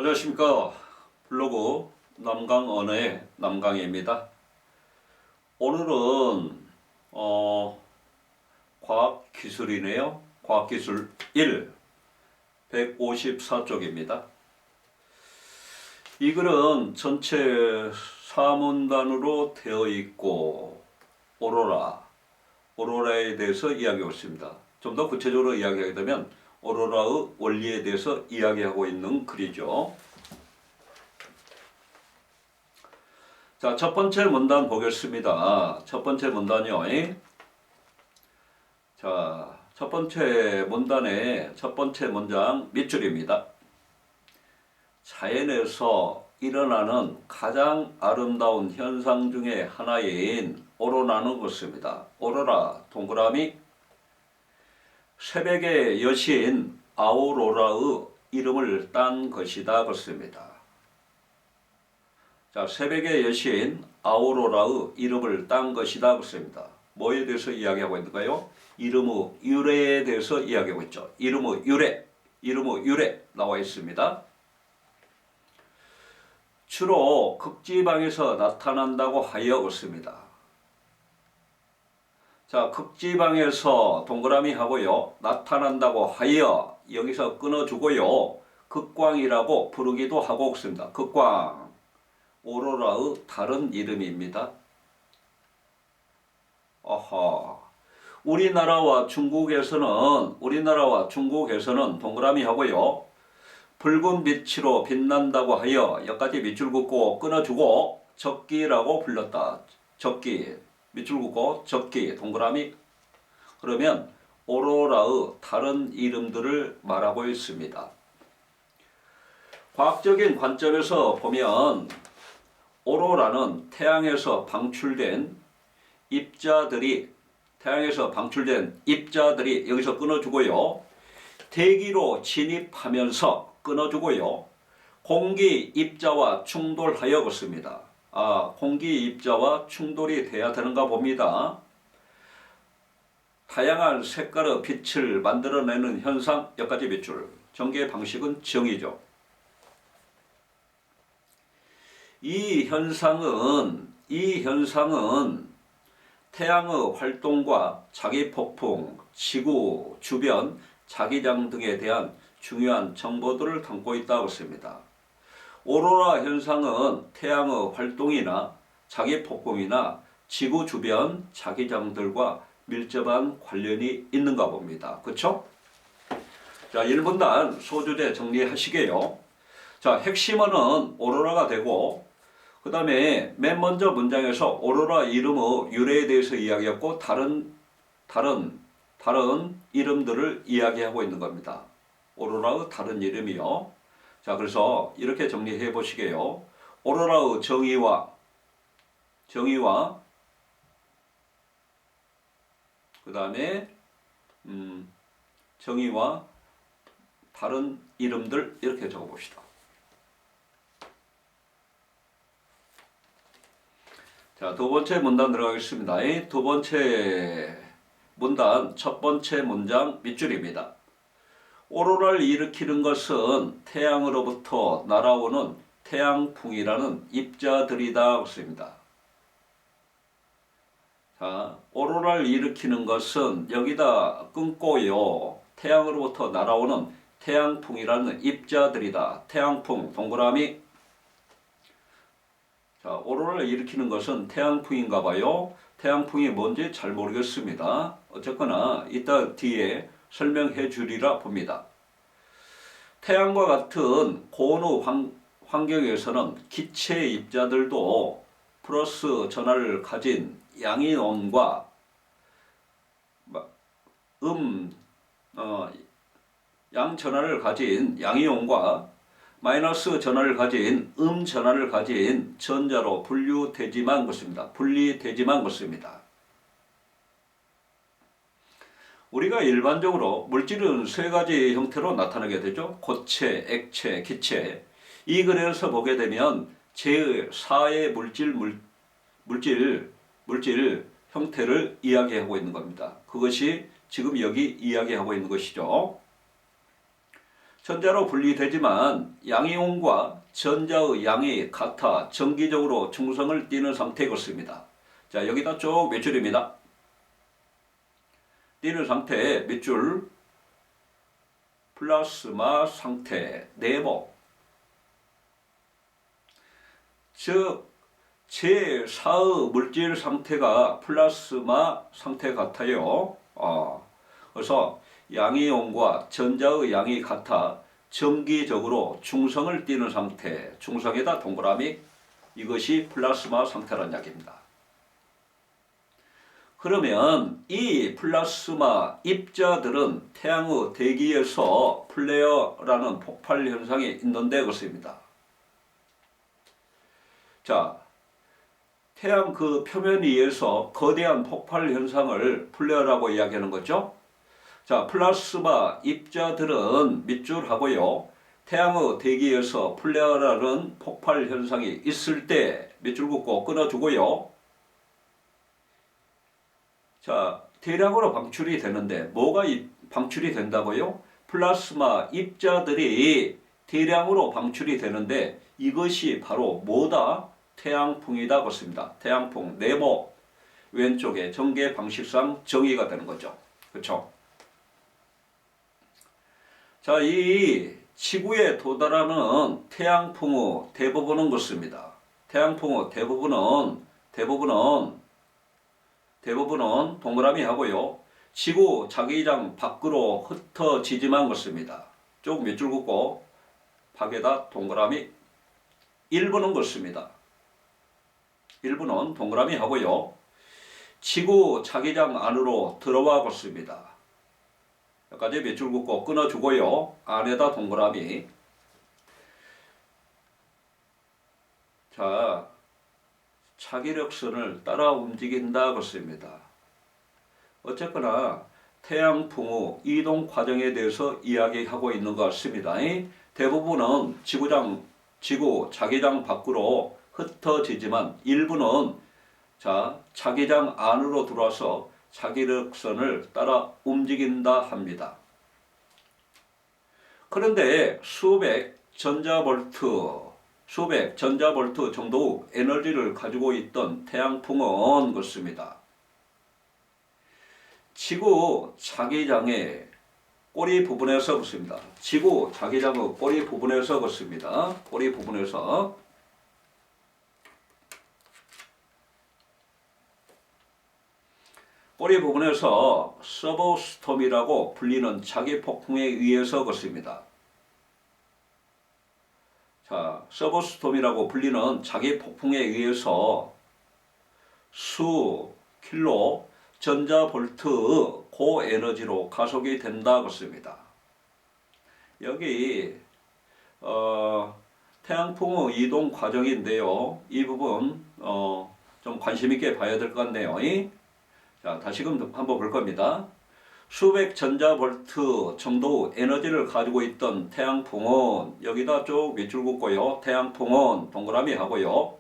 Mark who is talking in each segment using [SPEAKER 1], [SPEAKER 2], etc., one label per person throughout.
[SPEAKER 1] 안녕하십니까. 블로그 남강언어의 남강희입니다. 오늘은 과학기술이네요. 과학기술 1 154쪽입니다. 이 글은 전체 4문단으로 되어 있고 오로라에 대해서 이야기하고 있습니다. 좀 더 구체적으로 이야기하게 되면 오로라의 원리에 대해서 이야기하고 있는 글이죠. 자, 첫 번째 문단 보겠습니다. 첫 번째 문단이요. 자, 첫 번째 문단의 첫 번째 문장 밑줄입니다. 자연에서 일어나는 가장 아름다운 현상 중에 하나인 오로라는 것입니다. 오로라, 동그라미, 새벽의 여신 아우로라의 이름을 딴 것이다. 그렇습니다. 자, 새벽의 여신 아우로라의 이름을 딴 것이다. 그렇습니다. 뭐에 대해서 이야기하고 있는가요? 이름의 유래에 대해서 이야기하고 있죠. 이름의 유래 나와 있습니다. 주로 극지방에서 나타난다고 하여 그렇습니다. 자, 극지방에서 동그라미 하고요. 나타난다고 하여 여기서 끊어주고요. 극광이라고 부르기도 하고 그렇습니다. 극광, 오로라의 다른 이름입니다. 우리나라와 중국에서는 동그라미 하고요. 붉은 빛으로 빛난다고 하여 여기까지 밑줄 긋고 끊어주고 적기라고 불렀다. 적기. 밑줄 긋고 적기 동그라미. 그러면 오로라의 다른 이름들을 말하고 있습니다. 과학적인 관점에서 보면 오로라는 태양에서 방출된 입자들이 여기서 끊어주고요. 대기로 진입하면서 끊어주고요. 공기 입자와 충돌하여 그렇습니다. 공기 입자와 충돌이 돼야 되는가 봅니다. 다양한 색깔의 빛을 만들어내는 현상, 여기까지 밑줄. 전개 방식은 정이죠. 이 현상은 태양의 활동과 자기폭풍, 지구 주변 자기장 등에 대한 중요한 정보들을 담고 있다고 했습니다. 오로라 현상은 태양의 활동이나 자기폭풍이나 지구 주변 자기장들과 밀접한 관련이 있는가 봅니다. 그렇죠? 자, 1분단 소주제 정리하시게요. 자, 핵심어는 오로라가 되고 그 다음에 맨 먼저 문장에서 오로라 이름의 유래에 대해서 이야기했고 다른 이름들을 이야기하고 있는 겁니다. 오로라의 다른 이름이요. 자, 그래서 이렇게 정리해 보시게요. 오로라의 정의와 그 다음에 정의와 다른 이름들 이렇게 적어 봅시다. 자, 두 번째 문단 들어가겠습니다. 두 번째 문단 첫 번째 문장 밑줄입니다. 오로라를 일으키는 것은 태양으로부터 날아오는 태양풍이라는 입자들이다. 그렇습니다. 자, 오로라를 일으키는 것은 여기다 끊고요. 태양으로부터 날아오는 태양풍이라는 입자들이다. 태양풍 동그라미. 자, 오로라를 일으키는 것은 태양풍인가 봐요. 태양풍이 뭔지 잘 모르겠습니다. 어쨌거나 이따 뒤에 설명해 주리라 봅니다. 태양과 같은 고온의 환경에서는 기체 입자들도 플러스 전하를 가진 양이온과 양 전하를 가진 양이온과 마이너스 전하를 가진 전하를 가진 전자로 분리되지만 그렇습니다. 우리가 일반적으로 물질은 세 가지 형태로 나타나게 되죠. 고체, 액체, 기체. 이 글에서 보게 되면 제4의 물질 형태를 이야기하고 있는 겁니다. 그것이 지금 여기 이야기하고 있는 것이죠. 전자로 분리되지만 양이온과 전자의 양이 같아 정기적으로 중성을 띠는 상태였습니다. 자, 여기다 쭉 몇 줄입니다. 띠는 상태 몇 줄? 플라스마 상태 네모. 즉 제4의 물질 상태가 플라스마 상태 같아요. 그래서 양이온과 전자의 양이 같아 정기적으로 중성을 띠는 상태, 중성에다 동그라미, 이것이 플라스마 상태라는 이야기입니다. 그러면 이 플라스마 입자들은 태양의 대기에서 플레어라는 폭발 현상이 있는데 그렇습니다. 자, 태양 그 표면 위에서 거대한 폭발 현상을 플레어라고 이야기하는 거죠. 자, 플라스마 입자들은 밑줄 하고요. 태양의 대기에서 플레어라는 폭발 현상이 있을 때 밑줄 긋고 끊어주고요. 자, 대량으로 방출이 되는데 뭐가 방출이 된다고요? 플라스마 입자들이 대량으로 방출이 되는데 이것이 바로 뭐다? 태양풍이다 그렇습니다. 태양풍 네모 왼쪽에 전개 방식상 정의가 되는 거죠. 그렇죠? 자, 이 지구에 도달하는 태양풍의 대부분은 그렇습니다. 태양풍의 대부분은 동그라미 하고요. 지구 자기장 밖으로 흩어지지만 그렇습니다. 쭉 몇 줄 긋고 밖에다 동그라미. 일부는 그렇습니다. 일부는 동그라미 하고요. 지구 자기장 안으로 들어와 봤습니다. 여기까지 몇 줄 긋고 끊어주고요. 안에다 동그라미. 자, 차기력선을 따라 움직인다 그렇습니다. 어쨌거나 태양풍의 이동 과정에 대해서 이야기하고 있는 것 같습니다. 대부분은 지구 자기장 밖으로 흩어지지만 일부는 자기장 안으로 들어와서 차기력선을 따라 움직인다 합니다. 그런데 수백 전자볼트 정도 에너지를 가지고 있던 태양풍은 그렇습니다. 지구 자기장의 꼬리 부분에서 그렇습니다. 지구 자기장의 꼬리 부분에서 그렇습니다. 꼬리 부분에서 서버스톰이라고 불리는 자기 폭풍에 의해서 그렇습니다. 자, 서버스톰이라고 불리는 자기 폭풍에 의해서 수 킬로 전자볼트 고에너지로 가속이 된다 그렇습니다. 여기 태양풍의 이동 과정인데요. 이 부분 좀 관심 있게 봐야 될 것 같네요. 자, 다시금 한번 볼 겁니다. 수백 전자볼트 정도 에너지를 가지고 있던 태양풍은 여기다 쭉 밑줄 긋고요. 태양풍은 동그라미 하고요.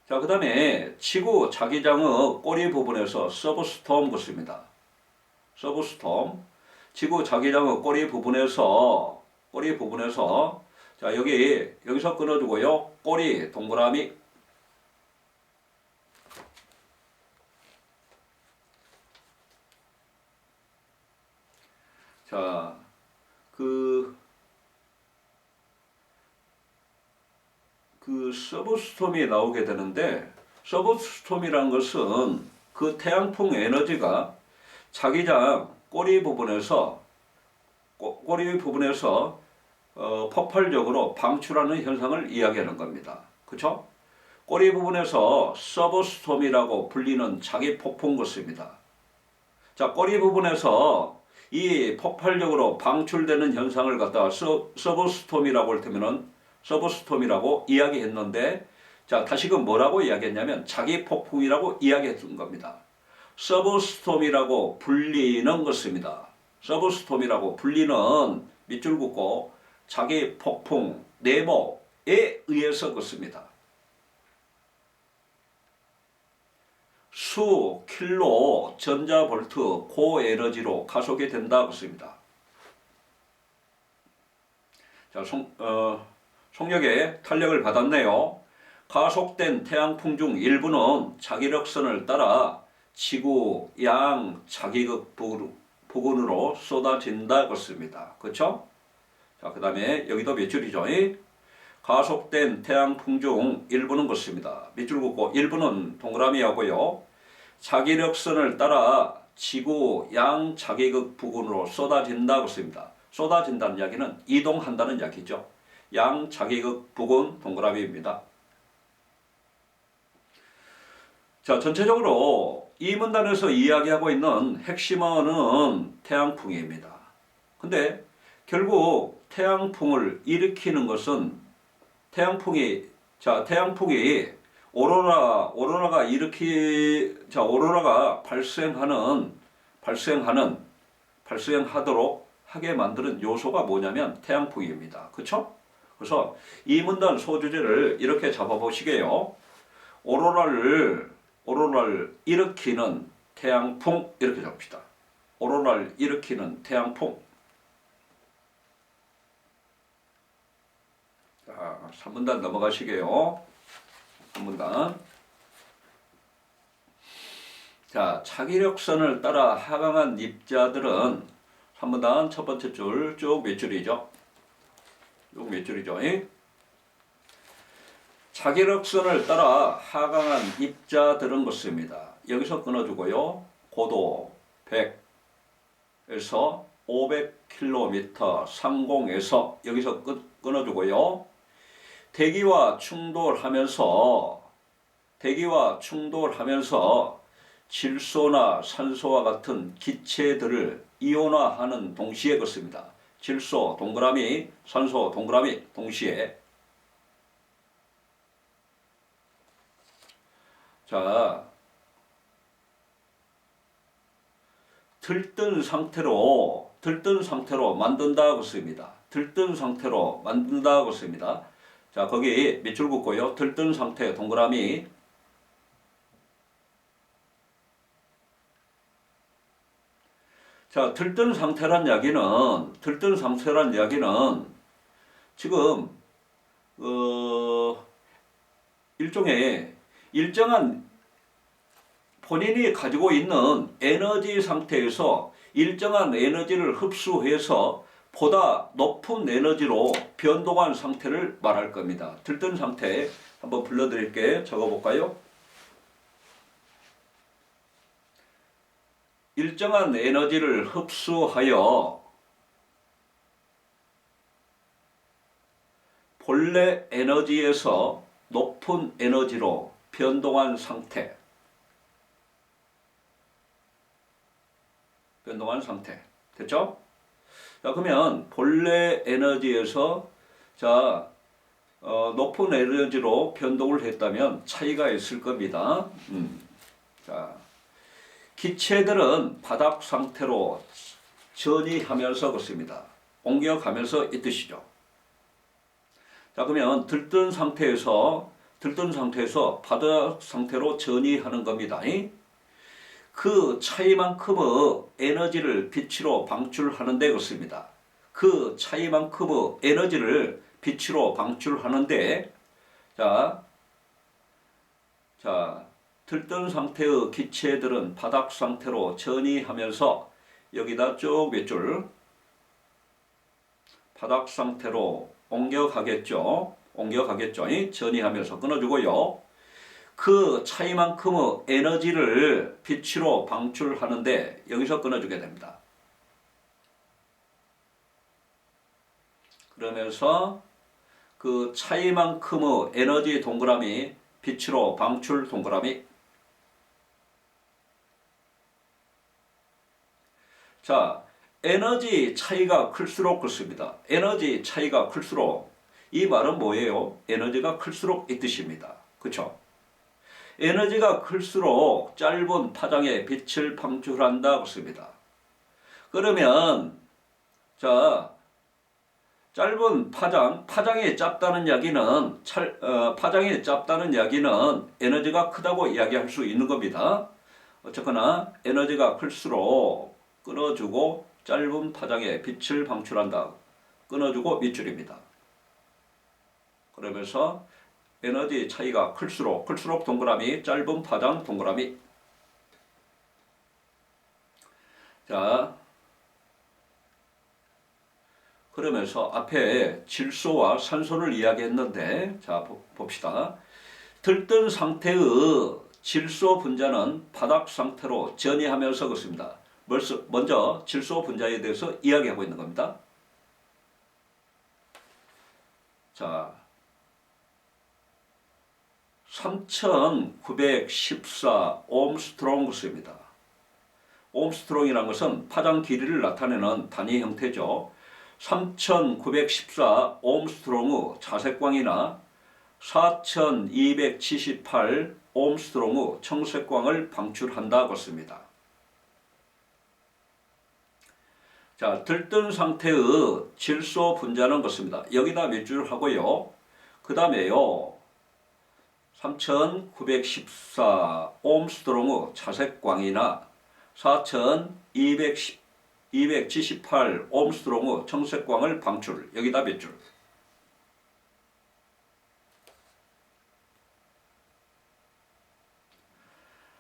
[SPEAKER 1] 자, 그 다음에 지구 자기장의 꼬리 부분에서 서브스톰 긋습니다. 서브스톰. 지구 자기장의 꼬리 부분에서 자, 여기서 끊어주고요. 꼬리 동그라미. 자, 그 서브스톰이 나오게 되는데, 서브스톰이란 것은 그 태양풍 에너지가 자기장 꼬리 부분에서 폭발적으로 방출하는 현상을 이야기하는 겁니다. 그렇죠? 꼬리 부분에서 서브스톰이라고 불리는 자기 폭풍 것입니다. 자, 꼬리 부분에서 이 폭발적으로 방출되는 현상을 갖다가 서브스톰이라고 할 때면은 서브스톰이라고 이야기했는데, 자, 다시금 뭐라고 이야기했냐면 자기 폭풍이라고 이야기했던 겁니다. 서브스톰이라고 불리는 것입니다. 서브스톰이라고 불리는 밑줄 긋고 자기 폭풍 네모에 의해서 그렇습니다. 수 킬로 전자볼트 고에너지로 가속이 된다고 씁니다. 자, 속력에 탄력을 받았네요. 가속된 태양풍 중 일부는 자기력선을 따라 지구 양 자기극 부근으로 쏟아진다고 씁니다. 그렇죠? 자, 그 다음에 여기도 몇 줄이죠? 가속된 태양풍 중 일부는 그렇습니다. 밑줄 긋고 일부는 동그라미 하고요. 자기력선을 따라 지구 양 자기극 부근으로 쏟아진다고 씁니다. 쏟아진다는 이야기는 이동한다는 이야기죠. 양 자기극 부근 동그라미입니다. 자, 전체적으로 이 문단에서 이야기하고 있는 핵심어는 태양풍입니다. 근데 결국 태양풍을 일으키는 것은 태양풍이 오로라가 발생하도록 하게 만드는 요소가 뭐냐면 태양풍입니다. 그렇죠? 그래서 이 문단 소주제를 이렇게 잡아보시게요. 오로라를 일으키는 태양풍 이렇게 잡읍시다. 오로라를 일으키는 태양풍. 자, 3문단 넘어가시게요. 3문단. 자, 차기력선을 따라 하강한 입자들은 3문단 첫 번째 줄 쭉 몇 줄이죠? 쭉 몇 줄이죠? 차기력선을 따라 하강한 입자들은 그렇습니다. 여기서 끊어주고요. 고도 100에서 500km 상공에서 여기서 끊어주고요. 대기와 충돌하면서 질소나 산소와 같은 기체들을 이온화하는 동시에 그렇습니다. 질소 동그라미, 산소 동그라미 동시에. 자, 들뜬 상태로 만든다고 씁니다. 들뜬 상태로 만든다고 씁니다. 자, 거기 밑줄 긋고요. 들뜬 상태 동그라미. 자, 들뜬 상태란 이야기는 지금 일정한 본인이 가지고 있는 에너지 상태에서 일정한 에너지를 흡수해서 보다 높은 에너지로 변동한 상태를 말할 겁니다. 들뜬 상태 한번 불러드릴게. 적어볼까요? 일정한 에너지를 흡수하여 본래 에너지에서 높은 에너지로 변동한 상태. 됐죠? 자, 그러면 본래 에너지에서 높은 에너지로 변동을 했다면 차이가 있을 겁니다. 자, 기체들은 바닥 상태로 전이하면서 그렇습니다. 옮겨가면서 이 뜻이죠. 자, 그러면 들뜬 상태에서 바닥 상태로 전이하는 겁니다. 그 차이만큼의 에너지를 빛으로 방출하는데 그렇습니다. 그 차이만큼의 에너지를 빛으로 방출하는데 자, 들뜬 상태의 기체들은 바닥 상태로 전이하면서 여기다 쭉 몇 줄 바닥 상태로 옮겨가겠죠. 전이하면서 끊어주고요. 그 차이만큼의 에너지를 빛으로 방출하는데 여기서 끊어주게 됩니다. 그러면서 그 차이만큼의 에너지 동그라미 빛으로 방출 동그라미. 자, 에너지 차이가 클수록 그렇습니다. 에너지 차이가 클수록 이 말은 뭐예요? 에너지가 클수록 이 뜻입니다. 그렇죠? 에너지가 클수록 짧은 파장의 빛을 방출한다 그렇습니다. 그러면 짧은 파장이 짧다는 이야기는 에너지가 크다고 이야기할 수 있는 겁니다. 어쨌거나 에너지가 클수록 끊어주고 짧은 파장에 빛을 방출한다. 끊어주고 밑줄입니다. 그러면서 에너지 차이가 클수록 동그라미, 짧은 파장 동그라미. 자, 그러면서 앞에 질소와 산소를 이야기했는데, 자 봅시다. 들뜬 상태의 질소 분자는 바닥 상태로 전이하면서 그렇습니다. 먼저 질소 분자에 대해서 이야기하고 있는 겁니다. 자, 3914 옴스트롱스입니다. 옴스트롱이라는 것은 파장 길이를 나타내는 단위 형태죠. 3914 옴스트롱의 자색광이나 4278 옴스트롱의 청색광을 방출한다 그렇습니다. 자, 들뜬 상태의 질소 분자는 그렇습니다. 여기다 몇 줄 하고요. 그 다음에요. 3914 옴스트롱의 자색광이나 4278 옴스트롱의 청색광을 방출. 여기다 몇 줄.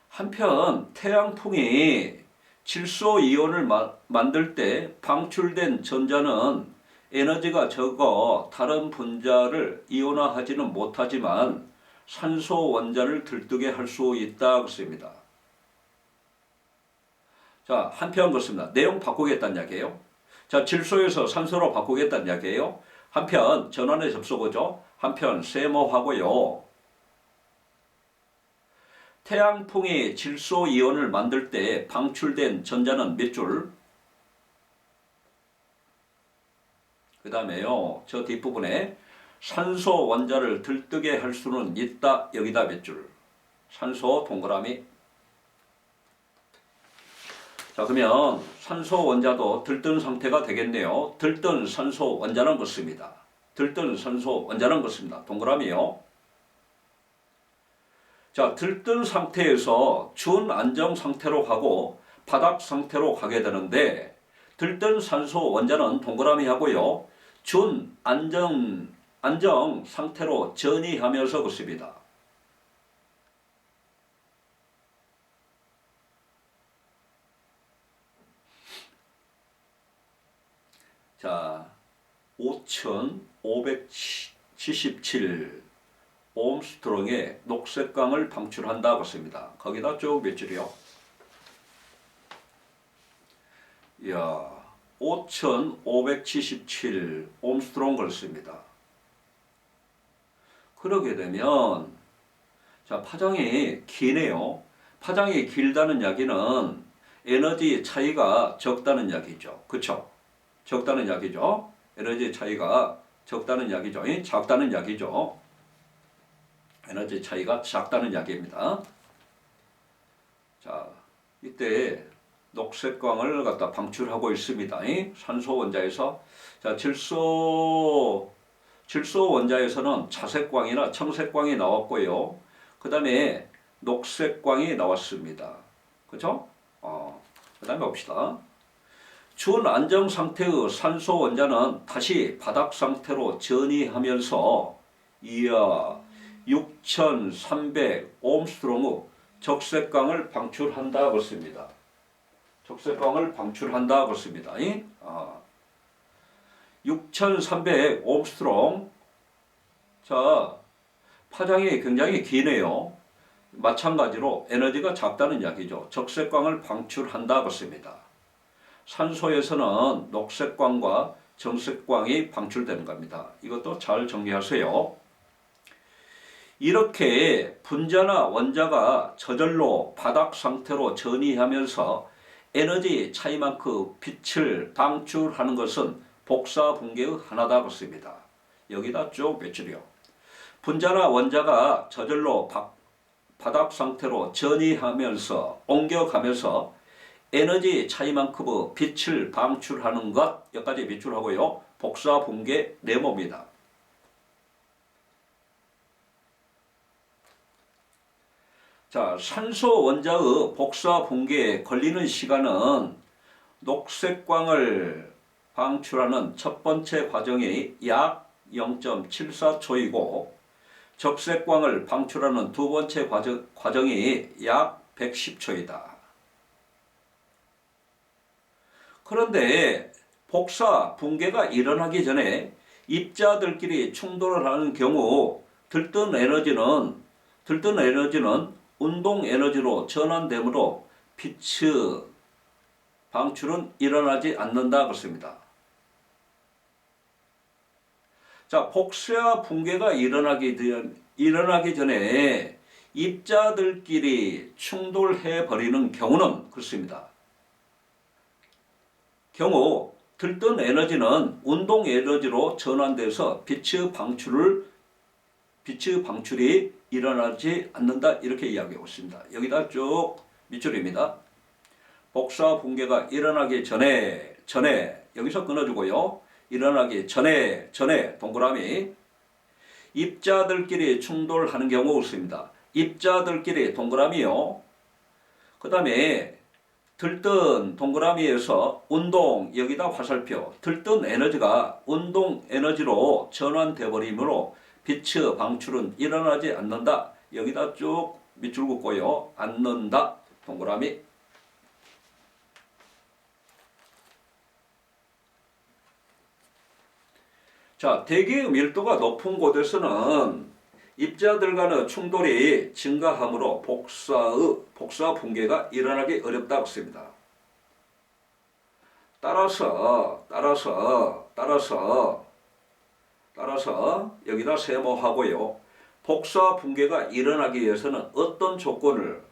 [SPEAKER 1] 한편 태양풍이 질소 이온을 만들 때 방출된 전자는 에너지가 적어 다른 분자를 이온화하지는 못하지만 산소 원자를 들뜨게 할 수 있다 그렇습니다. 자, 한편 그렇습니다. 내용 바꾸겠다는 이야기예요. 자, 질소에서 산소로 바꾸겠다는 이야기예요. 한편 전원의 접속어죠. 한편 세모하고요. 태양풍이 질소 이온을 만들 때 방출된 전자는 몇 줄? 그 다음에요. 저 뒷부분에 산소 원자를 들뜨게 할 수는 있다. 여기다 몇 줄? 산소 동그라미. 자, 그러면 산소 원자도 들뜬 상태가 되겠네요. 들뜬 산소 원자는 그렇습니다. 들뜬 산소 원자는 그렇습니다. 동그라미요. 자, 들뜬 상태에서 준안정 상태로 가고 바닥 상태로 가게 되는데 들뜬 산소 원자는 동그라미 하고요. 준안정 상태로 전이하면서 그렇습니다. 자, 5577 옴스트롱의 녹색광을 방출한다 그렇습니다. 거기다 쭉 몇 줄이요? 이야, 5577 옴스트롱 걸습니다. 그러게 되면 자, 파장이 기네요. 파장이 길다는 이야기는 에너지 차이가 적다는 이야기죠. 그렇죠? 적다는 이야기죠. 에너지 차이가 적다는 이야기죠. 작다는 이야기죠. 에너지 차이가 작다는 이야기입니다. 자, 이때 녹색광을 갖다 방출하고 있습니다. 산소 원자에서. 자, 질소 원자에서는 자색광이나 청색광이 나왔고요. 그 다음에 녹색광이 나왔습니다. 그죠? 그 다음에 봅시다. 준안정 상태의 산소 원자는 다시 바닥 상태로 전이하면서 이야 6300 옴스트롱의 적색광을 방출한다 그렇습니다. 적색광을 방출한다 그렇습니다. 6300 옴스트롱. 자, 파장이 굉장히 기네요. 마찬가지로 에너지가 작다는 이야기죠. 적색광을 방출한다 그렇습니다. 산소에서는 녹색광과 정색광이 방출되는 겁니다. 이것도 잘 정리하세요. 이렇게 분자나 원자가 저절로 바닥 상태로 전이하면서 에너지 차이만큼 빛을 방출하는 것은 복사 붕괴의 하나다 그렇습니다. 여기다 쭉 몇 줄이요. 분자나 원자가 저절로 바닥 상태로 전이하면서 옮겨가면서 에너지 차이만큼의 빛을 방출하는 것 여기까지 몇 줄 하고요. 복사 붕괴 네모입니다. 자, 산소 원자의 복사 붕괴에 걸리는 시간은 녹색광을 방출하는 첫 번째 과정이 약 0.74초이고 적색광을 방출하는 두 번째 과정이 약 110초이다. 그런데 복사 붕괴가 일어나기 전에 입자들끼리 충돌을 하는 경우 들뜬 에너지는 운동 에너지로 전환되므로 빛의 방출은 일어나지 않는다 그렇습니다. 자, 복사 붕괴가 일어나기 전에 입자들끼리 충돌해 버리는 경우는 그렇습니다. 경우 들뜬 에너지는 운동 에너지로 전환돼서 빛의 방출이 일어나지 않는다 이렇게 이야기하고 있습니다. 여기다 쭉 밑줄입니다. 복사 붕괴가 일어나기 전에 여기서 끊어주고요. 일어나기 전에 동그라미 입자들끼리 충돌하는 경우가 있습니다. 입자들끼리 동그라미요. 그 다음에 들뜬 동그라미에서 운동 여기다 화살표 들뜬 에너지가 운동 에너지로 전환돼 버리므로 빛의 방출은 일어나지 않는다. 여기다 쭉 밑줄 긋고요. 않는다 동그라미. 자, 대기의 밀도가 높은 곳에서는 입자들 간의 충돌이 증가하므로 복사 붕괴가 일어나기 어렵다고 씁니다. 따라서 여기다 세모하고요. 복사 붕괴가 일어나기 위해서는 어떤 조건을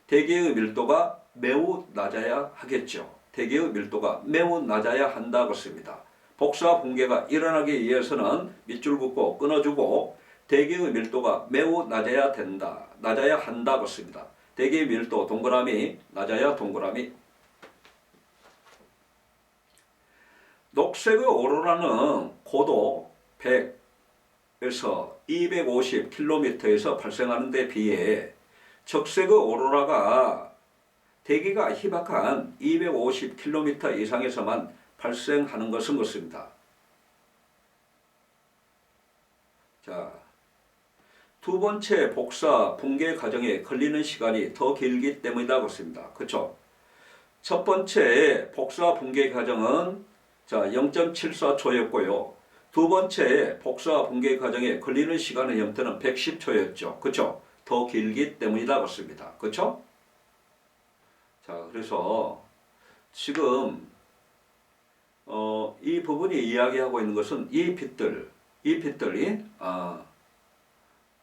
[SPEAKER 1] 대기의 밀도가 매우 낮아야 하겠죠. 대기의 밀도가 매우 낮아야 한다고 씁니다. 복사 붕괴가 일어나기 위해서는 밑줄 긋고 끊어주고 대기의 밀도가 매우 낮아야 한다고 씁니다. 대기의 밀도 동그라미 낮아야 동그라미. 녹색의 오로라는 고도 100에서 250km에서 발생하는 데 비해 적색의 오로라가 대기가 희박한 250km 이상에서만 발생하는 것은 그렇습니다. 자, 두 번째 복사 붕괴 과정에 걸리는 시간이 더 길기 때문이다 그렇습니다. 그렇죠? 첫 번째 복사 붕괴 과정은 0.74초였고요. 두 번째 복사 붕괴 과정에 걸리는 시간의 형태는 110초였죠. 그렇죠? 더 길기 때문이다 그렇습니다. 그렇죠? 자, 그래서 지금 이 부분이 이야기하고 있는 것은 이 빛들이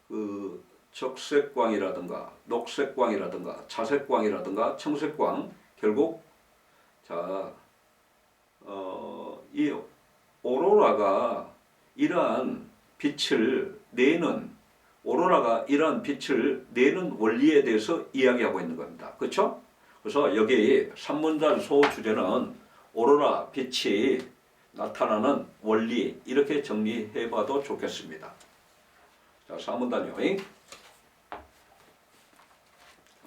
[SPEAKER 1] 그 적색광이라든가 녹색광이라든가 자색광이라든가 청색광 결국 이 오로라가 이러한 빛을 내는 원리에 대해서 이야기하고 있는 겁니다. 그렇죠? 그래서 여기 3문단 소주제는 오로라 빛이 나타나는 원리 이렇게 정리해 봐도 좋겠습니다. 자, 4문단요.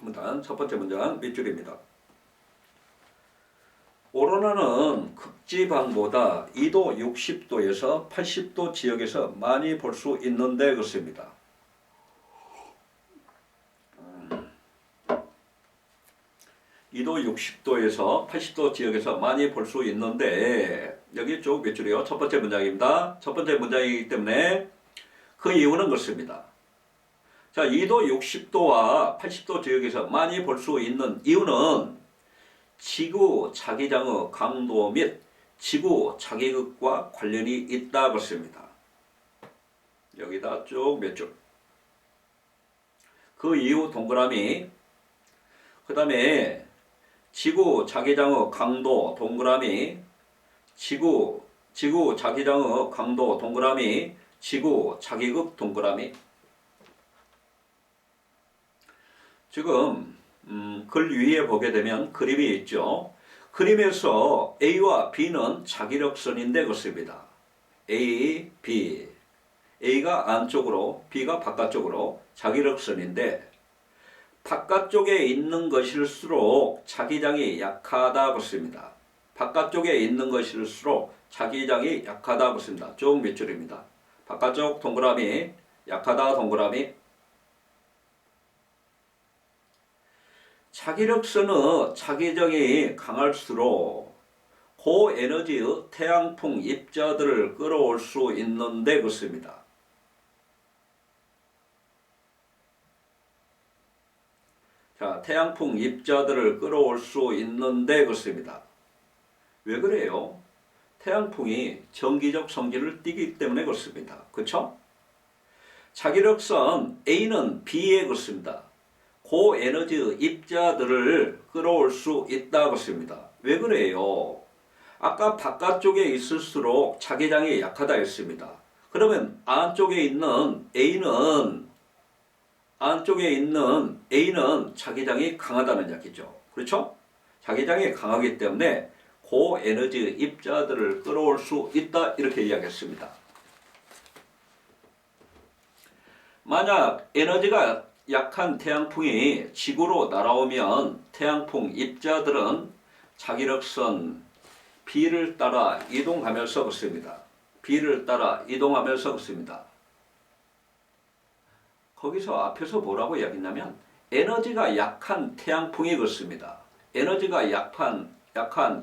[SPEAKER 1] 3문단 첫 번째 문장 밑줄입니다. 오로라는 극지방보다 2도 60도에서 80도 지역에서 많이 볼 수 있는데 그렇습니다. 2도 60도에서 80도 지역에서 많이 볼 수 있는데 여기 쭉 몇 줄이요? 첫 번째 문장입니다. 첫 번째 문장이기 때문에 그 이유는 그렇습니다. 자, 2도 60도와 80도 지역에서 많이 볼 수 있는 이유는 지구 자기장의 강도 및 지구 자기극과 관련이 있다 그렇습니다. 여기다 쭉 몇 줄. 그 이유 동그라미. 그 다음에 지구 자기장의 강도 동그라미. 지구 자기장의 강도 동그라미. 지구 자기극 동그라미. 지금 글 위에 보게 되면 그림이 있죠. 그림에서 A와 B는 자기력선인데 그렇습니다. A, B. A가 안쪽으로 B가 바깥쪽으로 자기력선인데 바깥쪽에 있는 것일수록 자기장이 약하다고 씁니다. 바깥쪽에 있는 것일수록 자기장이 약하다고 씁니다. 쭉 몇 줄입니다. 바깥쪽 동그라미, 약하다 동그라미. 자기력선의 자기장이 강할수록 고에너지의 태양풍 입자들을 끌어올 수 있는데 그렇습니다. 자, 태양풍 입자들을 끌어올 수 있는데 그렇습니다. 왜 그래요? 태양풍이 정기적 성질을 띠기 때문에 그렇습니다. 그렇죠? 자기력선 A는 B에 그렇습니다. 고에너지 입자들을 끌어올 수 있다 그렇습니다. 왜 그래요? 아까 바깥쪽에 있을수록 자기장이 약하다 했습니다. 그러면 안쪽에 있는 A는 자기장이 강하다는 이야기죠. 그렇죠? 자기장이 강하기 때문에 고에너지 입자들을 끌어올 수 있다 이렇게 이야기했습니다. 만약 에너지가 약한 태양풍이 지구로 날아오면 태양풍 입자들은 자기력선 B를 따라 이동하면서 그렇습니다. B를 따라 이동하면서 그렇습니다. 거기서 앞에서 뭐라고 이야기했냐면 에너지가 약한 태양풍이 그렇습니다. 에너지가 약한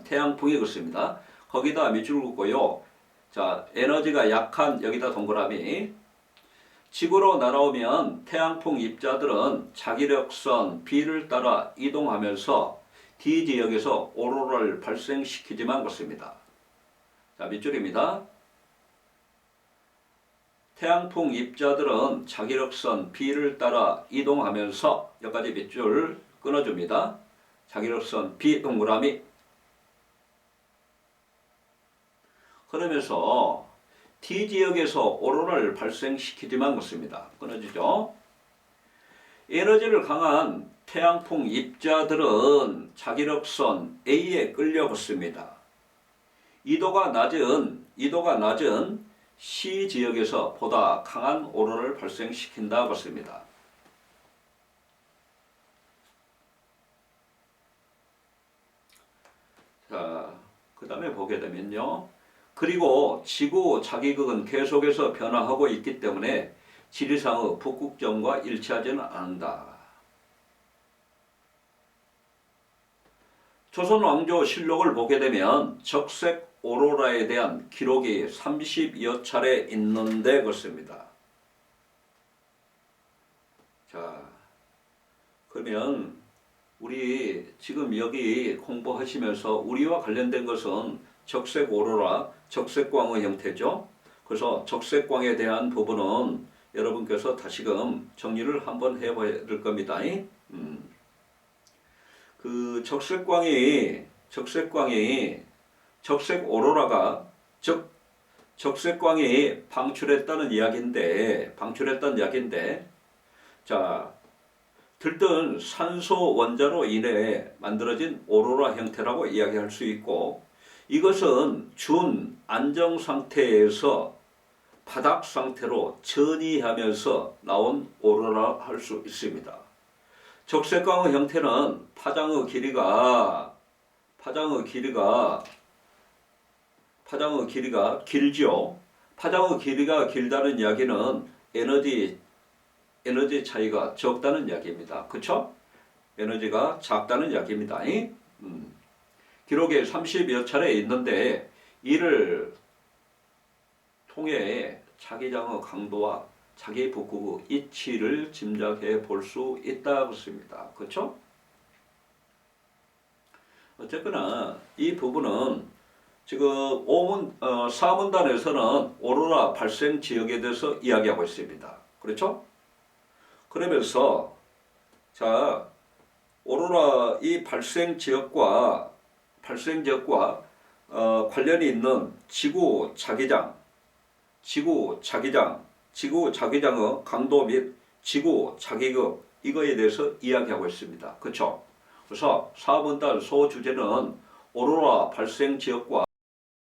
[SPEAKER 1] 태양풍이 그렇습니다. 거기다 밑줄 긋고요. 자, 에너지가 약한 여기다 동그라미. 지구로 날아오면 태양풍 입자들은 자기력선 B를 따라 이동하면서 D 지역에서 오로라를 발생시키지만 그렇습니다. 자, 밑줄입니다. 태양풍 입자들은 자기력선 B를 따라 이동하면서 여기까지 밑줄 끊어줍니다. 자기력선 B 동그라미. 그러면서 D 지역에서 오로라를 발생시키지만 그렇습니다. 끊어지죠. 에너지를 강한 태양풍 입자들은 자기력선 A에 끌려 붙습니다. 이도가 낮은 C 지역에서 보다 강한 오로라를 발생시킨다 봤습니다. 자, 그 다음에 보게 되면요. 그리고 지구 자기극은 계속해서 변화하고 있기 때문에 지리상의 북극점과 일치하지는 않는다. 조선왕조실록을 보게 되면 적색 오로라에 대한 기록이 30여 차례 있는데 그렇습니다. 자, 그러면 우리 지금 여기 공부하시면서 우리와 관련된 것은 적색 오로라, 적색광의 형태죠. 그래서 적색광에 대한 부분은 여러분께서 다시금 정리를 한번 해봐야 될 겁니다. 그 적색 오로라가 적색광이 방출했다는 이야기인데 자, 들뜬 산소 원자로 인해 만들어진 오로라 형태라고 이야기할 수 있고 이것은 준 안정 상태에서 바닥 상태로 전이하면서 나온 오로라 할 수 있습니다. 적색광의 형태는 파장의 길이가 길죠. 파장의 길이가 길다는 이야기는 에너지 차이가 적다는 이야기입니다. 그렇죠? 에너지가 작다는 이야기입니다. 기록에 30여 차례 있는데 이를 통해 자기장의 강도와 자기 북극의 이치를 짐작해 볼 수 있다 그렇습니다. 그렇죠? 어쨌거나 이 부분은 지금 4문단에서는 오로라 발생 지역에 대해서 이야기하고 있습니다. 그렇죠? 그러면서 자, 오로라 이 발생 지역과 관련이 있는 지구 자기장의 강도 및 지구 자기극 이거에 대해서 이야기하고 있습니다. 그렇죠? 그래서 4문단 소주제는 오로라 발생 지역과